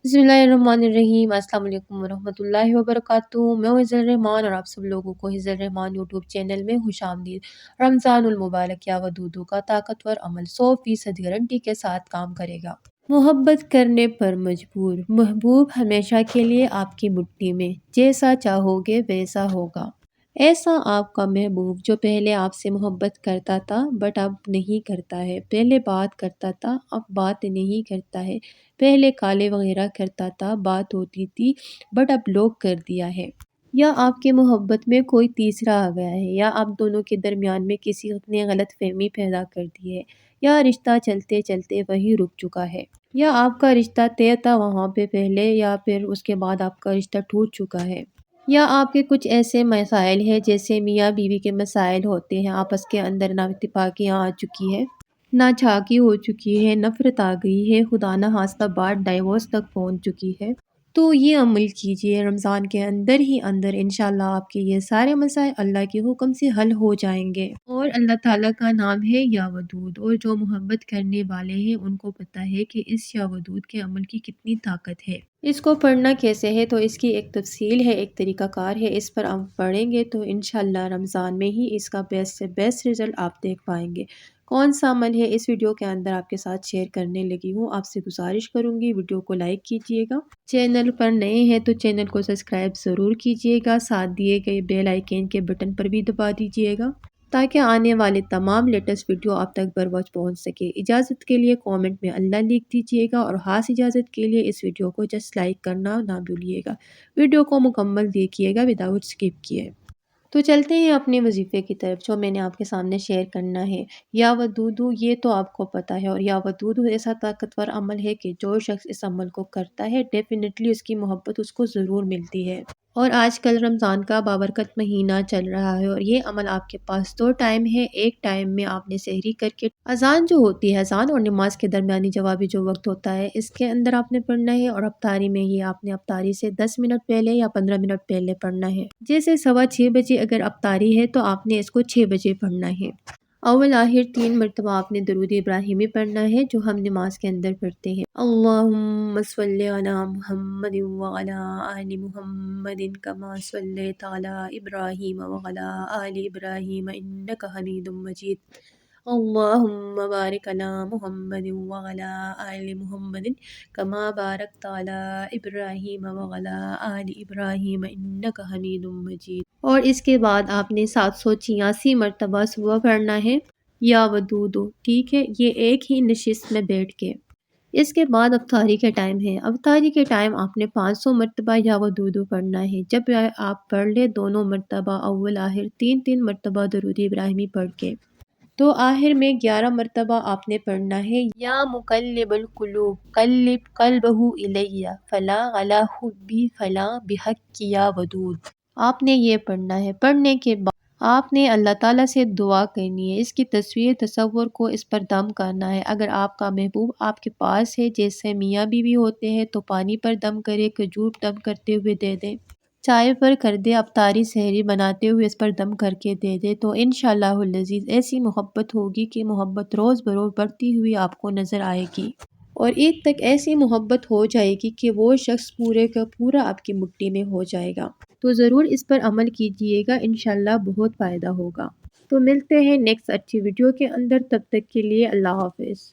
बिस्मिल्लाहिर्रहमानिर्रहीम। अस्सलाम वालेकुम वरहमतुल्लाहि वबरकातुहू। मैं हूँ हिज़्र रहमान और आप सब लोगों को हिज़्र रहमान यूट्यूब चैनल में खुशामदीद। रमज़ानुल मुबारक या वदूदू का ताकतवर अमल 100% गारंटी के साथ काम करेगा। मोहब्बत करने पर मजबूर, महबूब हमेशा के लिए आपकी मुट्ठी में, जैसा चाहोगे वैसा होगा। ऐसा आपका महबूब जो पहले आपसे मोहब्बत करता था बट अब नहीं करता है, पहले बात करता था अब बात नहीं करता है, पहले काले वगैरह करता था बात होती थी बट अब ब्लॉक कर दिया है। या आपके मोहब्बत में कोई तीसरा आ गया है, या आप दोनों के दरमियान में किसी ने गलत फहमी पैदा कर दी है, या रिश्ता चलते चलते वहीं रुक चुका है, या आपका रिश्ता तय था वहाँ पे पहले, या फिर उसके बाद आपका रिश्ता टूट चुका है। या आपके कुछ ऐसे मसाइल हैं जैसे मियाँ बीवी के मसाइल होते हैं, आपस के अंदर नाइतफाकियाँ आ चुकी है, नाचाकी हो चुकी है, नफ़रत आ गई है, खुदा न खास्ता बात डाइवोर्स तक पहुँच चुकी है। तो ये अमल कीजिए रमज़ान के अंदर ही अंदर, इंशाल्लाह आपके ये सारे मसाइल अल्लाह के हुक्म से हल हो जाएंगे। और अल्लाह ताला का नाम है या वदूद, और जो मोहब्बत करने वाले हैं उनको पता है कि इस या वदूद के अमल की कितनी ताकत है। इसको पढ़ना कैसे है तो इसकी एक तफसील है, एक तरीक़ाकार है। इस पर आप पढ़ेंगे तो इंशाल्लाह रमज़ान में ही इसका बेस्ट से बेस्ट रिज़ल्ट आप देख पाएंगे। कौन सा अमल है इस वीडियो के अंदर आपके साथ शेयर करने लगी हूँ। आपसे गुजारिश करूँगी वीडियो को लाइक कीजिएगा, चैनल पर नए हैं तो चैनल को सब्सक्राइब ज़रूर कीजिएगा, साथ दिए गए बेल आइकन के बटन पर भी दबा दीजिएगा ताकि आने वाले तमाम लेटेस्ट वीडियो आप तक बर वक्त पहुँच सके। इजाज़त के लिए कमेंट में अल्लाह लिख दीजिएगा, और ख़ास इजाज़त के लिए इस वीडियो को जस्ट लाइक करना ना भूलिएगा। वीडियो को मुकम्मल देखिएगा विदाउट स्किप किए। तो चलते हैं अपने वजीफ़े की तरफ जो मैंने आपके सामने शेयर करना है। या वदूदू ये तो आपको पता है, और या वदूदू ऐसा ताकतवर अमल है कि जो शख्स इस अमल को करता है डेफिनेटली उसकी मोहब्बत उसको ज़रूर मिलती है। और आजकल रमज़ान का बाबरकत महीना चल रहा है, और ये अमल आपके पास दो टाइम है। एक टाइम में आपने सहरी करके अजान जो होती है, अजान और नमाज के दरमियानी जवाबी जो वक्त होता है, इसके अंदर आपने पढ़ना है। और अफ्तारी में ही आपने अफ्तारी से 10 मिनट पहले या 15 मिनट पहले पढ़ना है। जैसे 6:15 बजे अगर अफ्तारी है तो आपने इसको 6 बजे पढ़ना है। अव्वल आखिर 3 मरतबा आपने दरूद इब्राहिमी पढ़ना है जो हम नमाज के अंदर पढ़ते हैं। अल्लाहुम्मा सल्ली अला मुहम्मदिन व अला आलि मुहम्मदिन कमा सल्लैता अला इब्राहीम व अला आलि इब्राहीम इन्नका हमीदुम मजीद। अल्लाहुम्मा बारिक अला मुहम्मदिन व अला आलि मुहम्मदिन कमा बारकता अला इब्राहीम व अला आलि इब्राहीम इन्नका हमीदुम मजीद। और इसके बाद आपने 786 मरतबा सुबह पढ़ना है या वदूदू, ठीक है, ये एक ही नशिस्त में बैठ के। इसके बाद अफ्तारी के टाइम है। अफ्तारी के टाइम आपने 500 मरतबा या वदूदू पढ़ना है। जब आप पढ़ ले दोनों मरतबा अव्वल आखिर 3-3 मरतबा दरूद इब्राहिमी पढ़ के, तो आखिर में 11 मरतबा आपने पढ़ना है या मुकल्लिबुल कुलूब कल्लिब कल्बहु इलैया फला अला हुब्बी फला बिहक्की या वदूद। आपने ये पढ़ना है। पढ़ने के बाद आपने अल्लाह ताला से दुआ करनी है, इसकी तस्वीर तसव्वुर को इस पर दम करना है। अगर आपका महबूब आपके पास है, जैसे मियाँ बीवी होते हैं, तो पानी पर दम करे, खजूर दम करते हुए दे दें, चाय पर कर दे, अफ्तारी सहरी बनाते हुए इस पर दम करके दे दे, तो इंशाअल्लाहुल अज़ीज़ ऐसी मोहब्बत होगी कि मोहब्बत रोज़ बरोज़ बढ़ती हुई आपको नज़र आएगी। और ईद तक ऐसी मोहब्बत हो जाएगी कि वो शख्स पूरे का पूरा आपकी मुट्ठी में हो जाएगा। तो ज़रूर इस पर अमल कीजिएगा, इंशाल्लाह बहुत फ़ायदा होगा। तो मिलते हैं नेक्स्ट अच्छी वीडियो के अंदर, तब तक के लिए अल्लाह हाफ़िज़।